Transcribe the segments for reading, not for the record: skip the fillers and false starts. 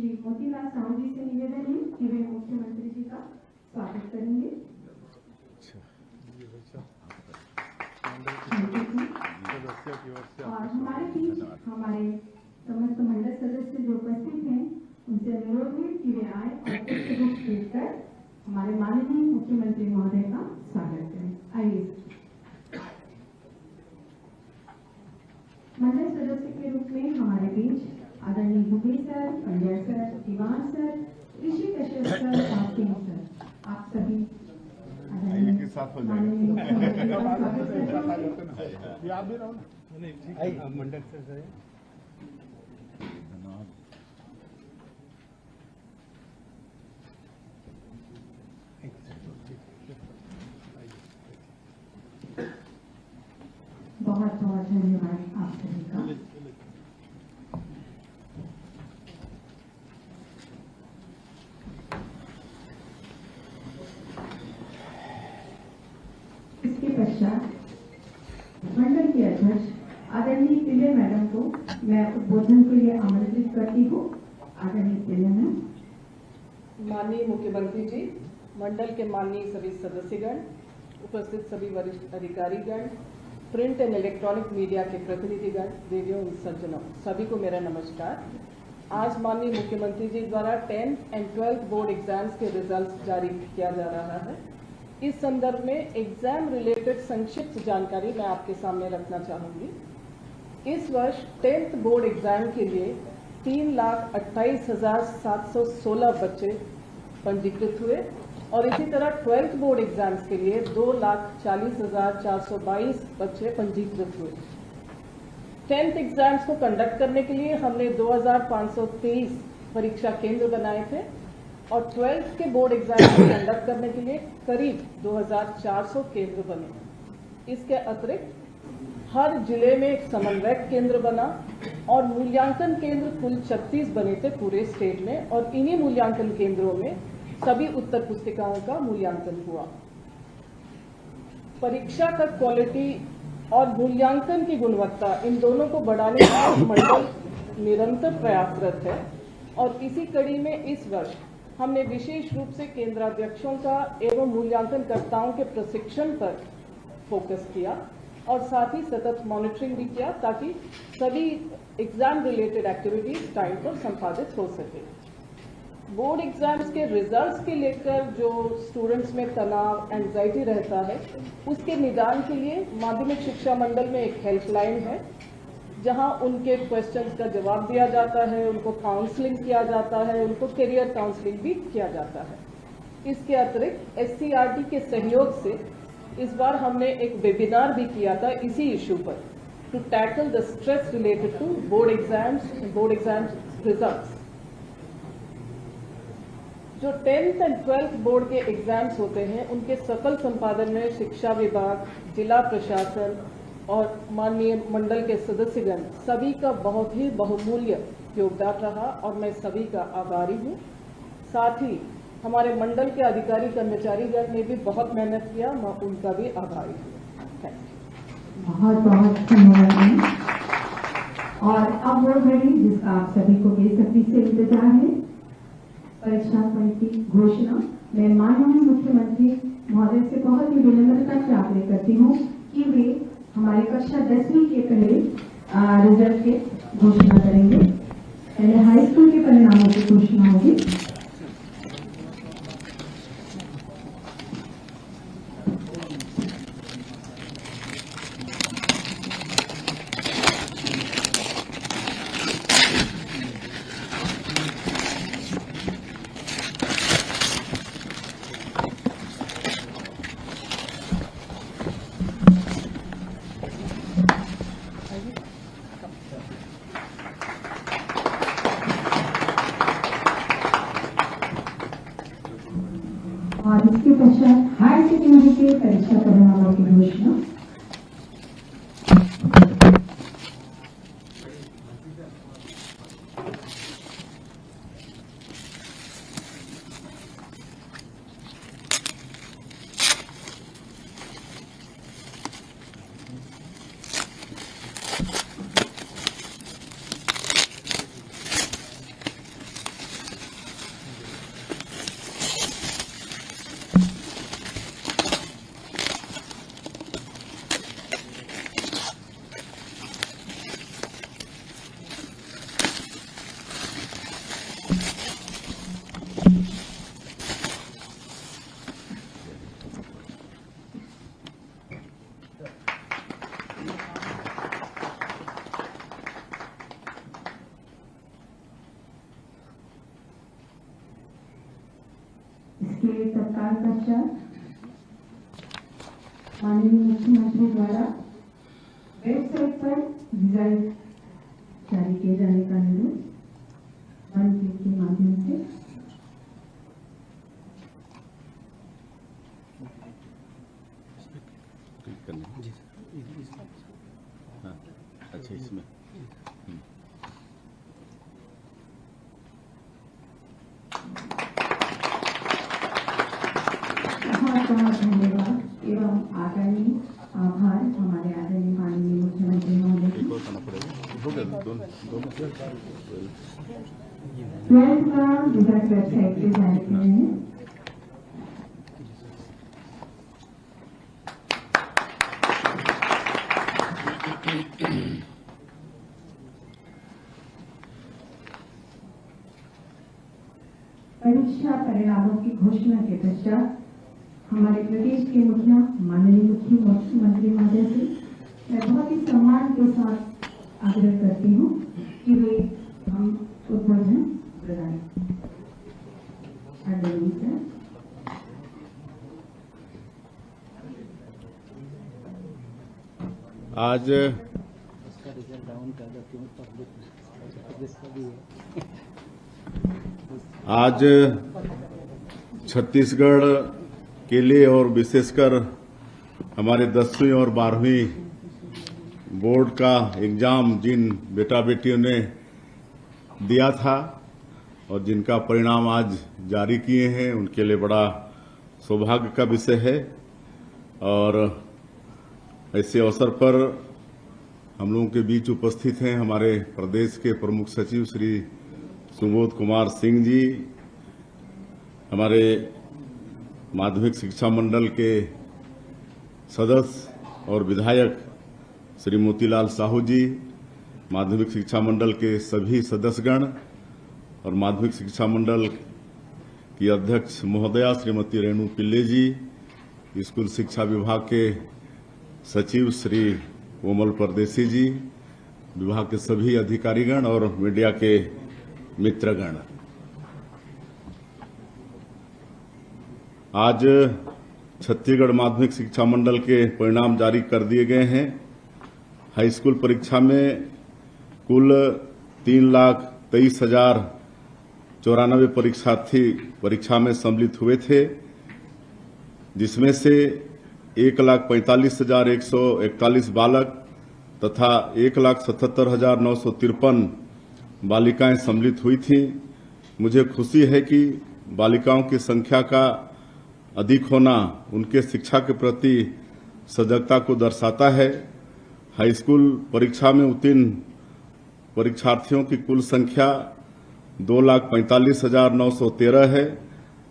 श्री मोतीलाल साहू जी से निवेदन है कि वे मुख्यमंत्री जी का स्वागत करेंगे। और हमारे बीच हमारे समस्त मंडल सदस्य जो उपस्थित हैं उनसे अनुरोध है कि वे आए और पुष्प गुच्छ देकर हमारे माननीय मुख्यमंत्री महोदय का स्वागत करें। आइए। मंडल सदस्य के रूप में हमारे बीच आदरणीय भूपेश सर, पंड्या सर, दीवान सर, ऋषि कश्यप सर, कास्टिंग सर, आप सभी के साथ हो जाएगा। मंडल सर बहुत बहुत धन्यवाद आप सभी का। इसके पश्चात मंडल के अध्यक्ष आदरणीय तिले मैडम को मैं उद्बोधन के लिए आमंत्रित करती हूँ। आदरणीय तिले मैम। माननीय मुख्यमंत्री जी, मंडल के माननीय सभी सदस्यगण, उपस्थित सभी वरिष्ठ अधिकारीगण, प्रिंट एंड इलेक्ट्रॉनिक मीडिया के प्रतिनिधिगण, देवियों और सज्जनों, सभी को मेरा नमस्कार। आज माननीय मुख्यमंत्री जी द्वारा 10th and 12th board exams के रिजल्ट्स जारी किया जा रहा है। इस संदर्भ में एग्जाम रिलेटेड संक्षिप्त जानकारी मैं आपके सामने रखना चाहूंगी। इस वर्ष 10th बोर्ड एग्जाम के लिए 3,28,716 बच्चे पंजीकृत हुए और इसी तरह 12th बोर्ड एग्जाम्स के लिए 2,40,422 बच्चे पंजीकृत हुए। 10th एग्जाम्स को कंडक्ट करने के लिए हमने 2,523 परीक्षा केंद्र बनाए थे और 12th के बोर्ड एग्जाम को कंडक्ट करने के लिए करीब 2,400 केंद्र बने। इसके अतिरिक्त हर जिले में एक समन्वयक केंद्र बना और मूल्यांकन केंद्र कुल 36 बने थे पूरे स्टेट में और इन्हीं मूल्यांकन केंद्रों में सभी उत्तर पुस्तिकाओं का मूल्यांकन हुआ। परीक्षा का क्वालिटी और मूल्यांकन की गुणवत्ता, इन दोनों को बढ़ाने के लिए मंडल निरंतर प्रयासरत है और इसी कड़ी में इस वर्ष हमने विशेष रूप से केंद्राध्यक्षों का एवं मूल्यांकनकर्ताओं के प्रशिक्षण पर फोकस किया और साथ ही सतत मॉनिटरिंग भी किया ताकि सभी एग्जाम रिलेटेड एक्टिविटीज टाइम पर संपादित हो सके। बोर्ड एग्जाम्स के रिजल्ट्स के लेकर जो स्टूडेंट्स में तनाव, एंजाइटी रहता है, उसके निदान के लिए माध्यमिक शिक्षा मंडल में एक हेल्पलाइन है जहां उनके क्वेश्चंस का जवाब दिया जाता है, उनको काउंसलिंग किया जाता है, उनको करियर काउंसलिंग भी किया जाता है। इसके अतिरिक्त SCRT के सहयोग से इस बार हमने एक वेबिनार भी किया था इसी इशू पर, to tackle the stress related to board exams results. जो 10th एंड 12th बोर्ड के एग्जाम्स होते हैं उनके सफल संपादन में शिक्षा विभाग, जिला प्रशासन और माननीय मंडल के सदस्यगण सभी का बहुत ही बहुमूल्य योगदान रहा और मैं सभी का आभारी हूँ। साथ ही हमारे मंडल के अधिकारी कर्मचारीगण ने भी बहुत मेहनत किया, मैं उनका भी आभारी हूँ। Thank you. बहुत बहुत धन्यवाद। और अब वो घड़ी जिसका आप सभी को बेसब्री से इंतजार है, परीक्षा फल की घोषणा। मैं माननीय मुख्यमंत्री महोदय से बहुत ही विनम्रता से आग्रह करती हूँ कि वे हमारी कक्षा 10वीं के पहले रिजल्ट के घोषणा करेंगे। पहले हाई स्कूल के परिणामों की घोषणा होगी। और इसके पश्चात हायर सेकेंडरी के परीक्षा परिणामों की घोषणा। इसके तत्काल पश्चात माननीय मुख्यमंत्री द्वारा वेबसाइट पर रिजल्ट जारी किए जाने का निर्णय वन क्लिक के माध्यम से क्लिक करना हाँ, अच्छा इसमें बहुत बहुत धन्यवाद एवं आगामी आभार हमारे आदरणीय माननीय मुख्यमंत्री महोदय एक और करना पड़ेगा हो गया दोनों 12th का रिजल्ट वेबसाइट पे जारी किए हैं। परीक्षा परिणामों की घोषणा के पश्चात हमारे प्रदेश के मुखिया माननीय मुख्यमंत्री महोदय से मैं बहुत ही सम्मान के साथ आग्रह करती हूँ कि वे हम उद्बोधन प्रदान आदरणीय सर। आज आज छत्तीसगढ़ के लिए और विशेषकर हमारे 10वीं और 12वीं बोर्ड का एग्जाम जिन बेटा बेटियों ने दिया था और जिनका परिणाम आज जारी किए हैं उनके लिए बड़ा सौभाग्य का विषय है। और ऐसे अवसर पर हम लोगों के बीच उपस्थित हैं हमारे प्रदेश के प्रमुख सचिव श्री सुबोध कुमार सिंह जी, हमारे माध्यमिक शिक्षा मंडल के सदस्य और विधायक श्री मोतीलाल साहू जी, माध्यमिक शिक्षा मंडल के सभी सदस्यगण और माध्यमिक शिक्षा मंडल की अध्यक्ष महोदया श्रीमती रेणु पिल्ले जी, स्कूल शिक्षा विभाग के सचिव श्री कोमल परदेसी जी, विभाग के सभी अधिकारीगण और मीडिया के मित्रगण। आज छत्तीसगढ़ माध्यमिक शिक्षा मंडल के परिणाम जारी कर दिए गए हैं। हाई स्कूल परीक्षा में कुल 3,23,094 परीक्षार्थी परीक्षा में सम्मिलित हुए थे, जिसमें से 1,45,141 बालक तथा 1,77,953 बालिकाएं सम्मिलित हुई थीं। मुझे खुशी है कि बालिकाओं की संख्या का अधिक होना उनके शिक्षा के प्रति सजगता को दर्शाता है। हाई स्कूल परीक्षा में उत्तीर्ण परीक्षार्थियों की कुल संख्या 2,45,913 है,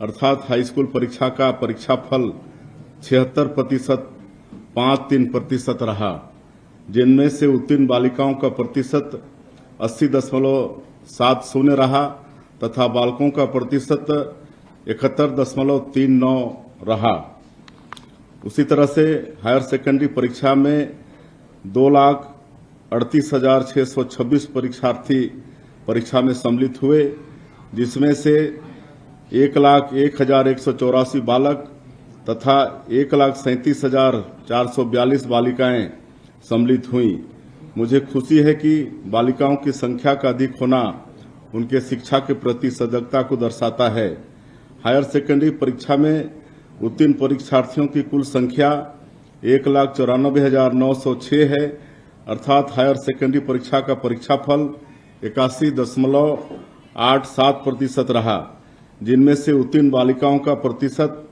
अर्थात हाई स्कूल परीक्षा का परीक्षाफल 76.53% रहा, जिनमें से उत्तीर्ण बालिकाओं का प्रतिशत 80.70 रहा तथा बालकों का प्रतिशत 71.39 रहा। उसी तरह से हायर सेकेंडरी परीक्षा में 2,38,626 परीक्षार्थी परीक्षा में सम्मिलित हुए, जिसमें से 1,01,184 बालक तथा 1,37,442 बालिकाएं सम्मिलित हुईं। मुझे खुशी है कि बालिकाओं की संख्या का अधिक होना उनके शिक्षा के प्रति सजगता को दर्शाता है। हायर सेकेंडरी परीक्षा में उत्तीर्ण परीक्षार्थियों की कुल संख्या 1,94,906 है, अर्थात हायर सेकेंडरी परीक्षा का परीक्षाफल 81.87% रहा, जिनमें से उत्तीर्ण बालिकाओं का प्रतिशत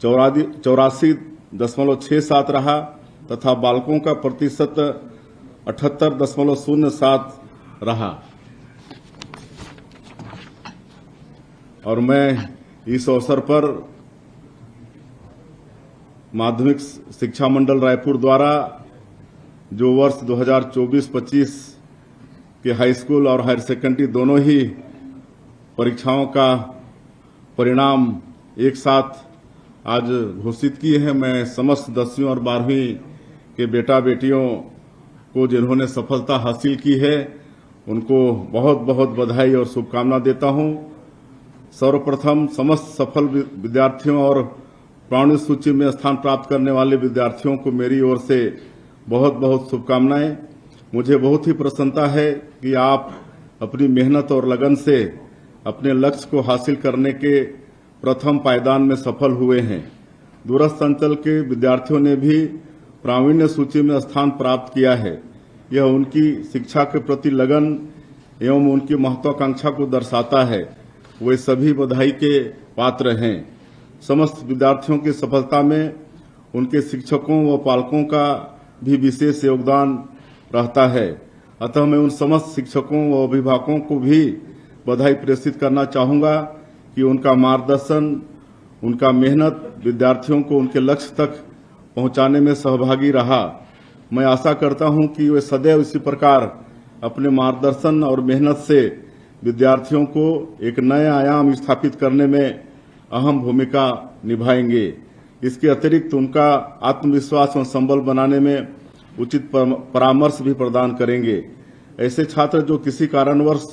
84.67 रहा तथा बालकों का प्रतिशत 78.07 रहा। और मैं इस अवसर पर माध्यमिक शिक्षा मंडल रायपुर द्वारा जो वर्ष 2024-25 के हाई स्कूल और हायर सेकेंडरी दोनों ही परीक्षाओं का परिणाम एक साथ आज घोषित किए हैं, मैं समस्त 10वीं और 12वीं के बेटा बेटियों को जिन्होंने सफलता हासिल की है उनको बहुत बहुत बधाई और शुभकामना देता हूं। सर्वप्रथम समस्त सफल विद्यार्थियों और प्रावीण्य सूची में स्थान प्राप्त करने वाले विद्यार्थियों को मेरी ओर से बहुत बहुत शुभकामनाएं। मुझे बहुत ही प्रसन्नता है कि आप अपनी मेहनत और लगन से अपने लक्ष्य को हासिल करने के प्रथम पायदान में सफल हुए हैं। दूरस्थ अंचल के विद्यार्थियों ने भी प्रावीण्य सूची में स्थान प्राप्त किया है। यह उनकी शिक्षा के प्रति लगन एवं उनकी महत्वाकांक्षा को दर्शाता है। वे सभी बधाई के पात्र हैं। समस्त विद्यार्थियों की सफलता में उनके शिक्षकों व पालकों का भी विशेष योगदान रहता है। अतः मैं उन समस्त शिक्षकों व अभिभावकों को भी बधाई प्रेषित करना चाहूंगा कि उनका मार्गदर्शन, उनका मेहनत विद्यार्थियों को उनके लक्ष्य तक पहुंचाने में सहभागी रहा। मैं आशा करता हूं कि वे सदैव इसी प्रकार अपने मार्गदर्शन और मेहनत से विद्यार्थियों को एक नए आयाम स्थापित करने में अहम भूमिका निभाएंगे। इसके अतिरिक्त उनका आत्मविश्वास और संबल बनाने में उचित परामर्श भी प्रदान करेंगे। ऐसे छात्र जो किसी कारणवश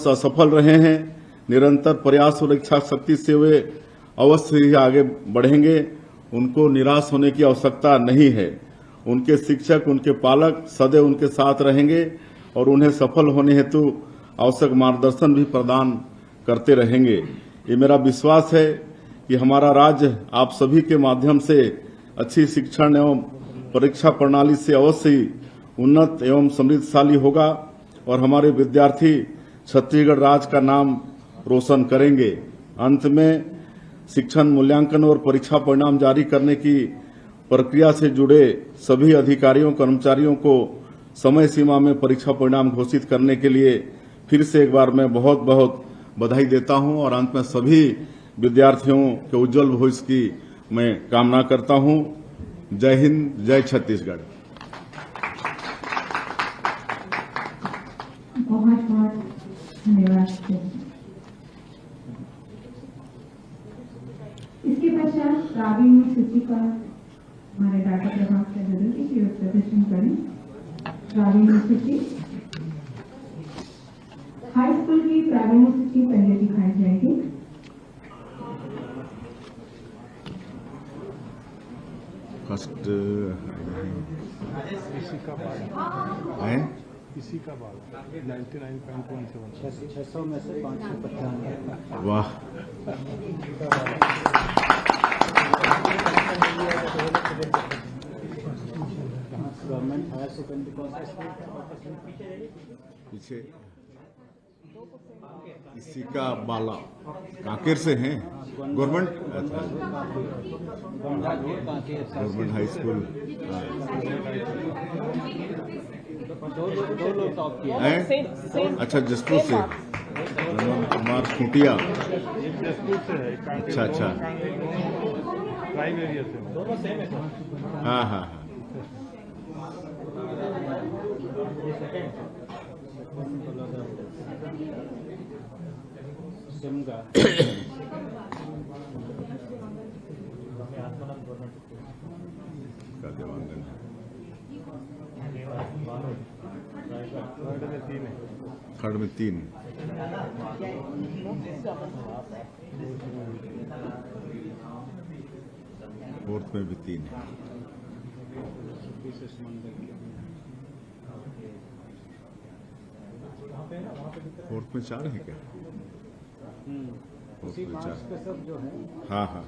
असफल रहे हैं, निरंतर प्रयास और इच्छा शक्ति से वे अवश्य ही आगे बढ़ेंगे। उनको निराश होने की आवश्यकता नहीं है। उनके शिक्षक, उनके पालक सदैव उनके साथ रहेंगे और उन्हें सफल होने हेतु आवश्यक मार्गदर्शन भी प्रदान करते रहेंगे। ये मेरा विश्वास है कि हमारा राज्य आप सभी के माध्यम से अच्छी शिक्षण एवं परीक्षा प्रणाली से अवश्य ही उन्नत एवं समृद्धशाली होगा और हमारे विद्यार्थी छत्तीसगढ़ राज्य का नाम रोशन करेंगे। अंत में शिक्षण मूल्यांकन और परीक्षा परिणाम जारी करने की प्रक्रिया से जुड़े सभी अधिकारियों कर्मचारियों को समय सीमा में परीक्षा परिणाम घोषित करने के लिए फिर से एक बार मैं बहुत बहुत बधाई देता हूं और अंत में सभी विद्यार्थियों के उज्जवल भविष्य की मैं कामना करता हूं। जय हिंद, जय छत्तीसगढ़। बहुत बहुत धन्यवाद। इसके पश्चात प्रावीण्य सूची का हमारे डाटा प्रभाग से जरूर की प्रदर्शन करें। प्रावीण्य सूची हाई स्कूल की प्रावीण्य सूची पहले दिखाई जाएगी। फर्स्ट इसी का बाल 99.17 600 में से 595। वाह, गवर्नमेंट हायर सेकेंडरी पीछे इसी का बाला कांकेर से हैं। गवर्नमेंट गवर्नमेंट हाई स्कूल दो लोग टॉप किए हैं। अच्छा, जसपुर से रमन कुमार खुटिया। अच्छा अच्छा, प्राइम एरिया से दोनों सेम है। हाँ हाँ हाँ। देवांगन थर्ड में 3 फोर्थ में भी 3 है। फोर्थ में 4 है क्या? फोर्थ में 4 सब जो है। हाँ हाँ,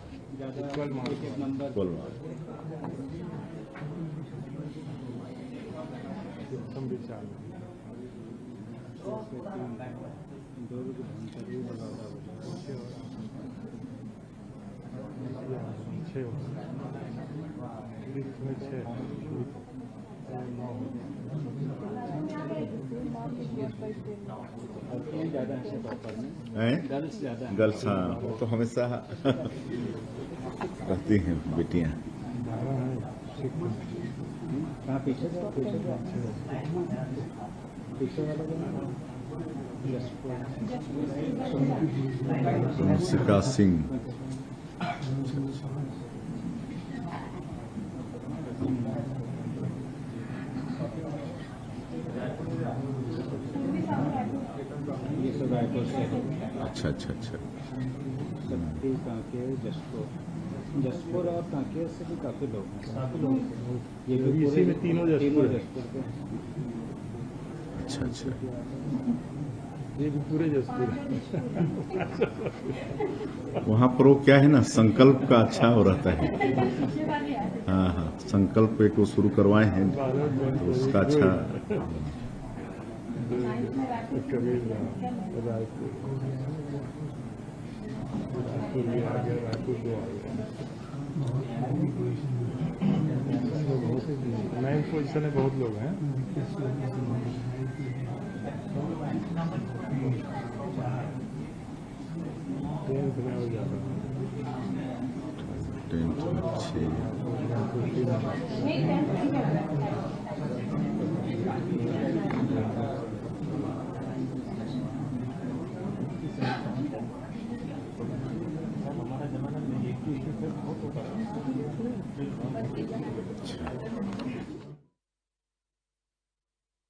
नंबर 12 मार्क्स। ज्यादा है टॉपर में, गर्ल्स ज्यादा है। गर्ल्स, हाँ, वो तो हमेशा रहती हैं बेटियां। कहाँ पीछे वाला सिका सिंह। ये सब रायपुर से अच्छा अच्छा अच्छा। सत्ती, कांकेर, जसपुर और कांकेर से भी काफी लोग हैं। काफी लोग ये भी इसी में तीनों जसपुर है। जसपुर के। अच्छा अच्छा। ये भी पूरे जसपुर वहाँ पर वो क्या है ना, संकल्प का अच्छा हो रहता है। हाँ हाँ, संकल्प एक वो शुरू करवाए हैं तो उसका अच्छा। कबीर रायपुर भी आ गया, रायपुर 2 आ गया। 9th पोजीशन में बहुत लोग हैं। टेंथ में हो जाता है। 10th में 6।